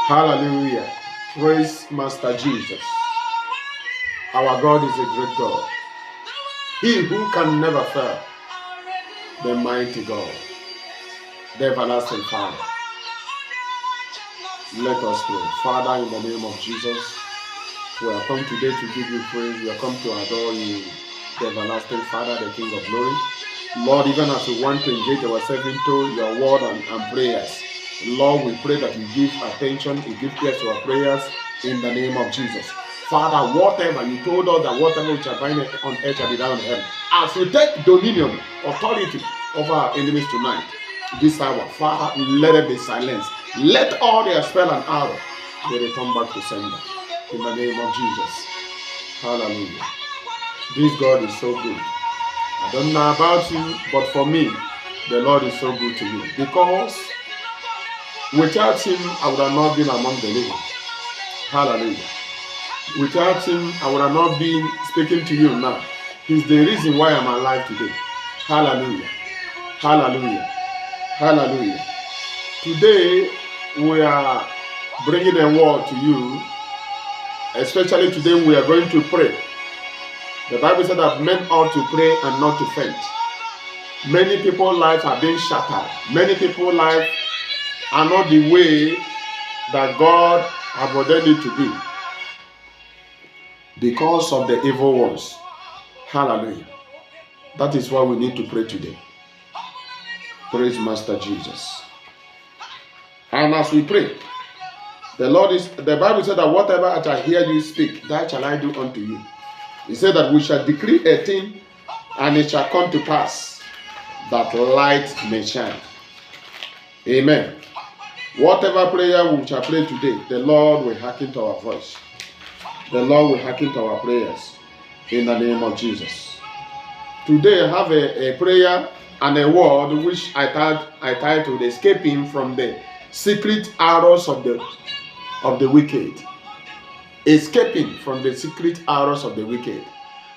Hallelujah. Praise Master Jesus. Our God is a great God. He who can never fail. The mighty God. The everlasting Father. Let us pray. Father, in the name of Jesus, we have come today to give you praise. We have come to adore you, the everlasting Father, the King of glory. Lord, even as we want to engage ourselves into your word and prayers, Lord, we pray that you give attention, you give ears to our prayers in the name of Jesus. Father, whatever you told us that whatever which are bind on earth shall be done on heaven. As we take dominion, authority over our enemies tonight, this hour, Father, let it be silenced. Let all their spell and arrow be returned back to sender. In the name of Jesus. Hallelujah. This God is so good. I don't know about you, but for me, the Lord is so good to me. Because without him, I would have not been among the living. Hallelujah. Without him, I would have not been speaking to you now. He's the reason why I'm alive today. Hallelujah. Hallelujah. Hallelujah. Today, we are bringing a word to you. Especially today, we are going to pray. The Bible said that men ought to pray and not to faint. Many people's lives are being shattered. Many people's lives are not the way that God has ordained it to be because of the evil ones. Hallelujah. That is why we need to pray today. Praise Master Jesus. And as we pray, the Bible said that whatever I shall hear you speak, that shall I do unto you. He said that we shall decree a thing, and it shall come to pass, that light may shine. Amen. Whatever prayer we shall pray today, the Lord will hearken to our voice. The Lord will hearken to our prayers in the name of Jesus. Today I have a prayer and a word which I titled Escaping from the Secret Arrows of the Wicked. Escaping from the secret arrows of the wicked.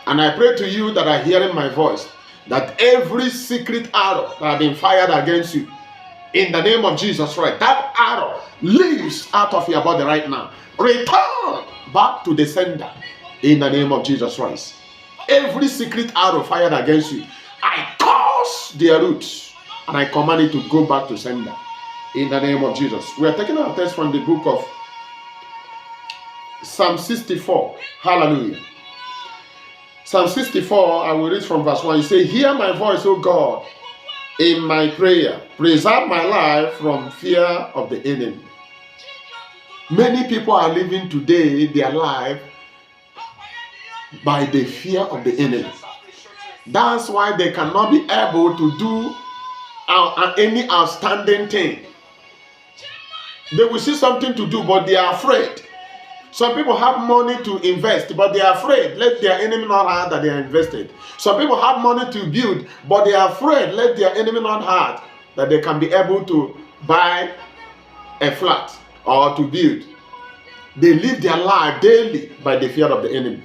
And I pray to you that are hearing my voice, that every secret arrow that has been fired against you, in the name of Jesus Christ, that arrow leaves out of your body right now. Return back to the sender in the name of Jesus Christ. Every secret arrow fired against you, I curse their roots and I command it to go back to sender in the name of Jesus. We are taking our text from the book of Psalm 64. Hallelujah. Psalm 64, I will read from verse 1. You say, hear my voice, O God, in my prayer. Preserve my life from fear of the enemy. Many people are living today their life by the fear of the enemy. That's why they cannot be able to do any outstanding thing. They will see something to do, but they are afraid. Some people have money to invest, but they are afraid. Let their enemy not hurt that they are invested. Some people have money to build, but they are afraid. Let their enemy not hurt that they can be able to buy a flat or to build. They live their life daily by the fear of the enemy.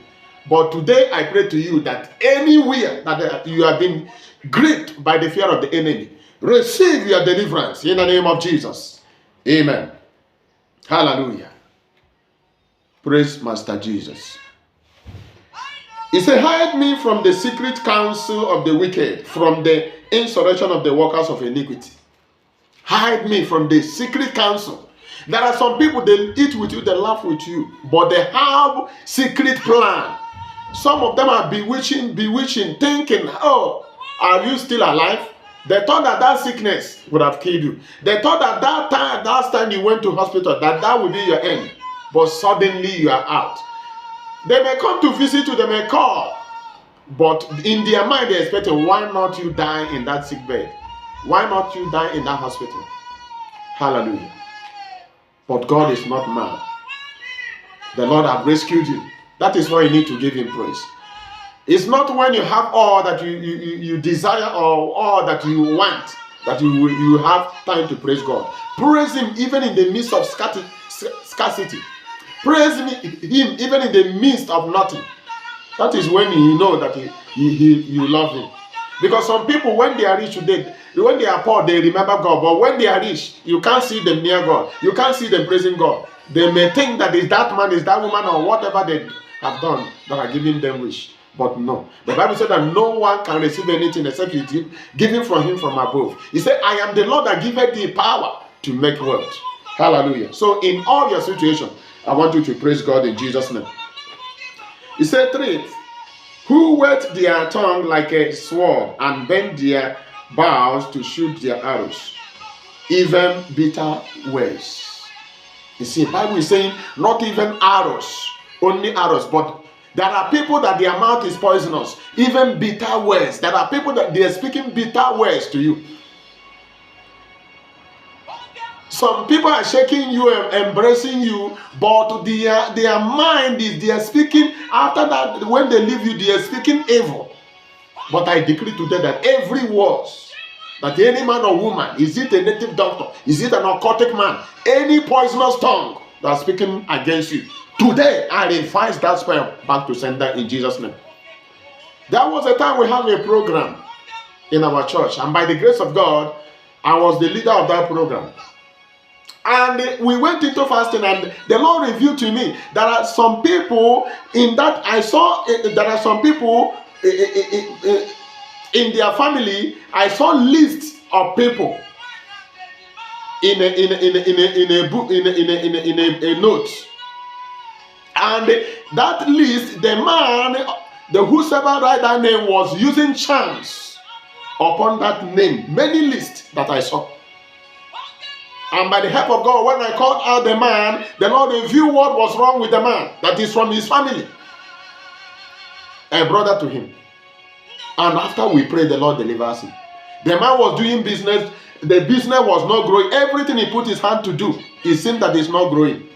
But today I pray to you that anywhere that you have been gripped by the fear of the enemy, receive your deliverance in the name of Jesus. Amen. Hallelujah. Praise Master Jesus. He said, hide me from the secret counsel of the wicked, from the insurrection of the workers of iniquity. Hide me from the secret counsel. There are some people, they eat with you, they laugh with you, but they have secret plan. Some of them are bewitching, thinking, oh, are you still alive? They thought that sickness would have killed you. They thought that last time you went to hospital, that would be your end. But suddenly you are out. They may come to visit you, they may call. But in their mind they're expecting, why not you die in that sick bed? Why not you die in that hospital? Hallelujah. But God is not man. The Lord has rescued you. That is why you need to give him praise. It's not when you have all that you desire or all that you want that you have time to praise God. Praise him even in the midst of scarcity. Praise him even in the midst of nothing. That is when you know that you love him. Because some people, when they are rich today, when they are poor, they remember God. But when they are rich, you can't see them near God. You can't see them praising God. They may think that is that man, is that woman, or whatever they have done that are giving them rich. But no. The Bible said that no one can receive anything except it is given from him from above. He said, I am the Lord that giveth thee power to make wealth. Hallelujah. So in all your situations, I want you to praise God in Jesus' name. He said 3, who whet their tongue like a sword and bend their bows to shoot their arrows, even bitter words. You see, the Bible is saying not even arrows, only arrows, but there are people that their mouth is poisonous, even bitter words. There are people that they are speaking bitter words to you. Some people are shaking you and embracing you, but their mind is, they are speaking, after that, when they leave you, they are speaking evil. But I decree today that every word that any man or woman, is it a native doctor, is it an occultic man, any poisonous tongue that is speaking against you, today I revise that spell back to sender in Jesus' name. There was a time we had a program in our church, and by the grace of God, I was the leader of that program. And we went into fasting, and the Lord revealed to me there are some people in that I saw. There are some people in their family. I saw lists of people in a book, in a note, and that list, the man, the whosoever write that name was using charms upon that name. Many lists that I saw. And by the help of God, when I called out the man, the Lord revealed what was wrong with the man, that is from his family. I brought that to him. And after we prayed, the Lord delivers him. The man was doing business. The business was not growing. Everything he put his hand to do, it seemed that it's not growing.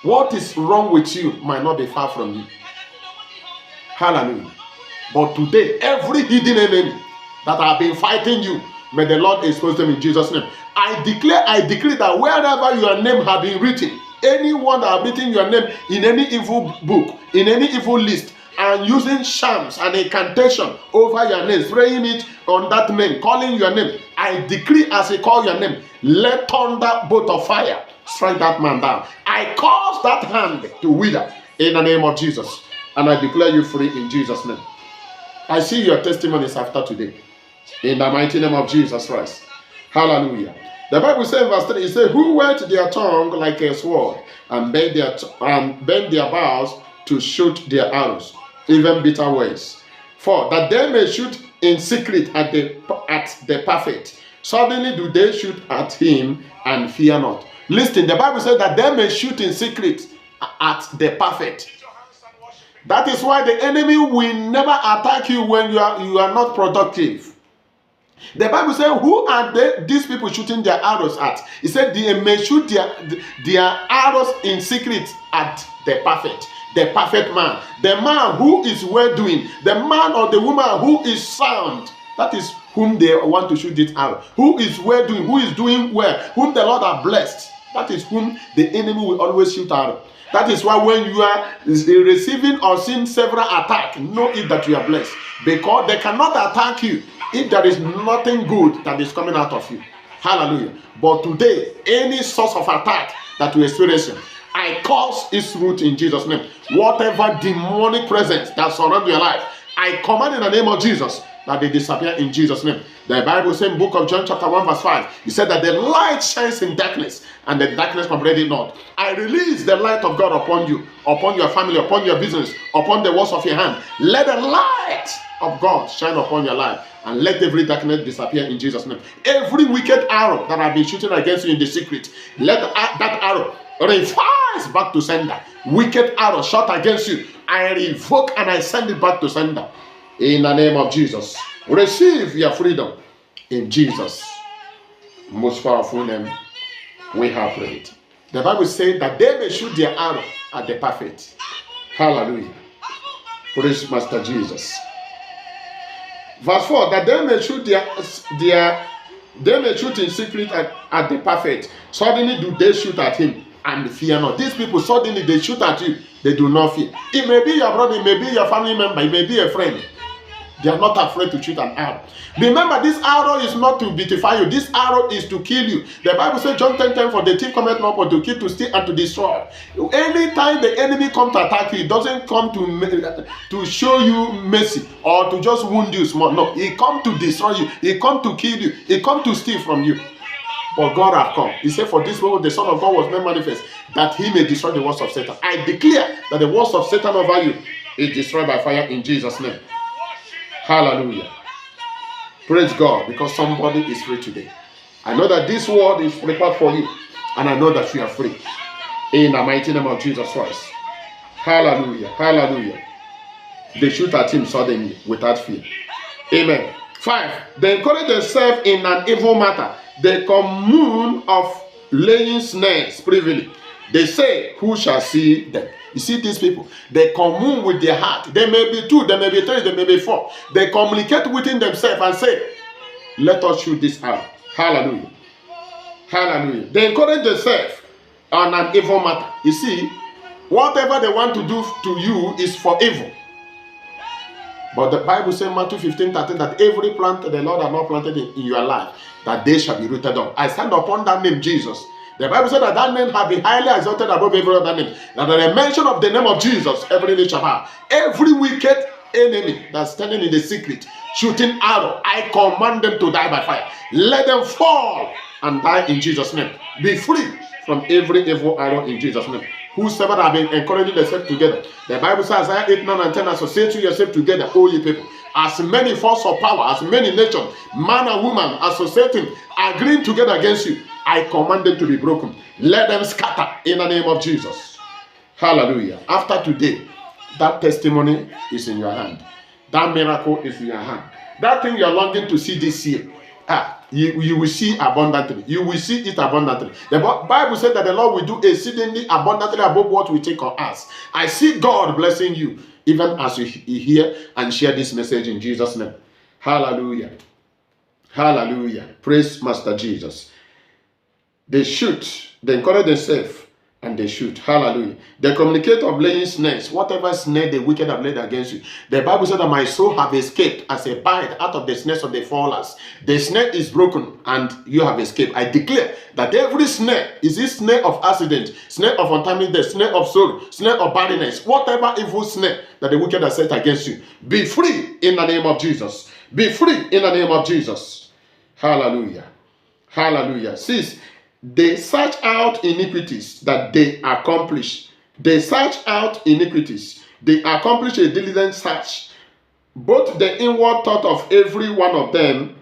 What is wrong with you might not be far from you. Hallelujah. But today, every hidden enemy that have been fighting you, may the Lord expose them in Jesus' name. I declare that wherever your name has been written, anyone that has written your name in any evil book, in any evil list, and using shams and incantation over your name, spraying it on that name, calling your name, I decree as I call your name, let thunder bolt of fire strike that man down. I cause that hand to wither in the name of Jesus, and I declare you free in Jesus' name. I see your testimonies after today. In the mighty name of Jesus Christ. Hallelujah. The Bible says in verse 3, it says, who whet their tongue like a sword and bend their bows to shoot their arrows, even bitter words. 4, that they may shoot in secret at the perfect. Suddenly do they shoot at him and fear not. Listen, the Bible says that they may shoot in secret at the perfect. That is why the enemy will never attack you when you are not productive. The Bible says, who are these people shooting their arrows at? It said they may shoot their arrows in secret at the perfect man. The man who is well doing. The man or the woman who is sound. That is whom they want to shoot this arrow. Who is well doing, who is doing well, whom the Lord has blessed. That is whom the enemy will always shoot arrow. That is why when you are receiving or seeing several attacks, know it that you are blessed. Because they cannot attack you if there is nothing good that is coming out of you. Hallelujah. But today, any source of attack that you are experiencing, I cause its root in Jesus' name. Whatever demonic presence that surrounds your life, I command in the name of Jesus that they disappear in Jesus' name. The Bible says in book of John chapter 1 verse 5, it said that the light shines in darkness and the darkness comprehend it not. I release the light of God upon you, upon your family, upon your business, upon the works of your hand. Let the light of God shine upon your life and let every darkness disappear in Jesus' name. Every wicked arrow that I've been shooting against you in the secret, let that arrow reverse back to sender. Wicked arrow shot against you, I revoke and I send it back to sender. In the name of Jesus, receive your freedom in Jesus' most powerful name. We have prayed. The Bible says that they may shoot their arrow at the perfect. Hallelujah. Praise Master Jesus. Verse 4, that they may shoot they may shoot in secret at the perfect. Suddenly do they shoot at him and fear not. These people suddenly they shoot at you, they do not fear. It may be your brother, it may be your family member, it may be a friend. They are not afraid to shoot an arrow. Remember, this arrow is not to beautify you. This arrow is to kill you. The Bible says, John 10:10, for the thief cometh not but to kill, to steal, and to destroy. Anytime the enemy comes to attack you, it doesn't come to show you mercy or to just wound you small. No, he comes to destroy you. He comes to kill you. He comes to steal from you. But God have come. He said, for this reason the Son of God was made manifest, that he may destroy the works of Satan. I declare that the works of Satan over you is destroyed by fire in Jesus' name. Hallelujah. Praise God, because somebody is free today. I know that this word is prepared for you, and I know that you are free. In the mighty name of Jesus Christ. Hallelujah. Hallelujah. They shoot at him suddenly without fear. Amen. 5. They encourage themselves in an evil matter. They commune of laying snares privily. They say, who shall see them? You see these people, they commune with their heart. They may be 2, they may be 3, they may be 4. They communicate within themselves and say, let us shoot this out. Hallelujah. Hallelujah. They encourage themselves on an evil matter. You see, whatever they want to do to you is for evil. But the Bible says, Matthew 15:13, that every plant the Lord has not planted in your life, that they shall be rooted up. I stand upon that name, Jesus. The Bible said that that name has been highly exalted above every other name. That at the mention of the name of Jesus, every knee shall bow. Every wicked enemy that's standing in the secret, shooting arrow, I command them to die by fire. Let them fall and die in Jesus' name. Be free from every evil arrow in Jesus' name. Whosoever have been encouraging themselves together. The Bible says, Isaiah 8, 9, and 10, associate yourself together, O ye people. As many force of power, as many nations, man and woman, associating, agreeing together against you, I command them to be broken. Let them scatter in the name of Jesus. Hallelujah. After today, that testimony is in your hand. That miracle is in your hand. That thing you're longing to see this year, you will see abundantly. You will see it abundantly. The Bible said that the Lord will do exceedingly abundantly above what we take or ask. I see God blessing you, even as you hear and share this message in Jesus' name. Hallelujah. Hallelujah. Praise Master Jesus. They shoot, they encourage themselves, and they shoot. Hallelujah. They communicate of laying snares, whatever snare the wicked have laid against you. The Bible said that my soul have escaped as a bite out of the snares of the fowlers. The snare is broken and you have escaped. I declare that every snare is this snare of accident, snare of untimely death, snare of sorrow, snare of barrenness, whatever evil snare that the wicked have set against you. Be free in the name of Jesus. Be free in the name of Jesus. Hallelujah. Hallelujah. 6. They search out iniquities that they accomplish. They search out iniquities. They accomplish a diligent search. Both the inward thought of every one of them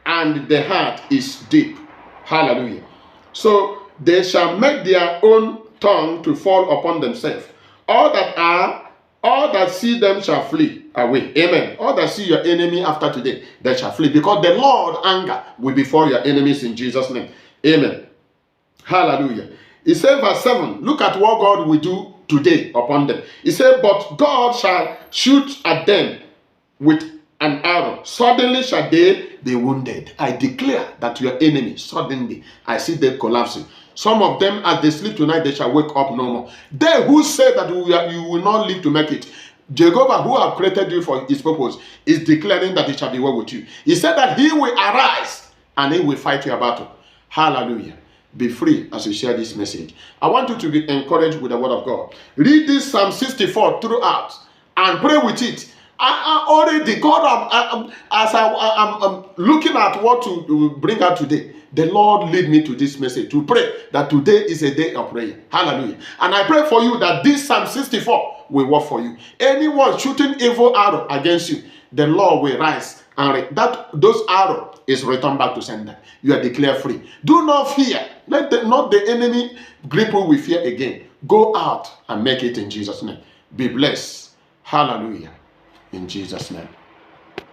and the heart is deep. Hallelujah. So they shall make their own tongue to fall upon themselves. All that see them shall flee away. Amen. All that see your enemy after today, they shall flee. Because the Lord anger will be for your enemies in Jesus' name. Amen. Hallelujah. He said, verse 7, look at what God will do today upon them. He said, but God shall shoot at them with an arrow. Suddenly shall they be wounded. I declare that your enemy, suddenly, I see them collapsing. Some of them, as they sleep tonight, they shall wake up no more. They who say that you will not live to make it, Jehovah, who have created you for his purpose, is declaring that it shall be well with you. He said that he will arise and he will fight your battle. Hallelujah. Be free as you share this message. I want you to be encouraged with the word of God. Read this Psalm 64 throughout and pray with it. As I'm looking at what to bring out today, the Lord lead me to this message to pray that today is a day of prayer. Hallelujah. And I pray for you that this Psalm 64 will work for you. Anyone shooting evil arrow against you, the Lord will rise and those arrows is returned back to sender. You are declared free. Do not fear. Let not the enemy grip you with fear again. Go out and make it in Jesus' name. Be blessed. Hallelujah. In Jesus' name.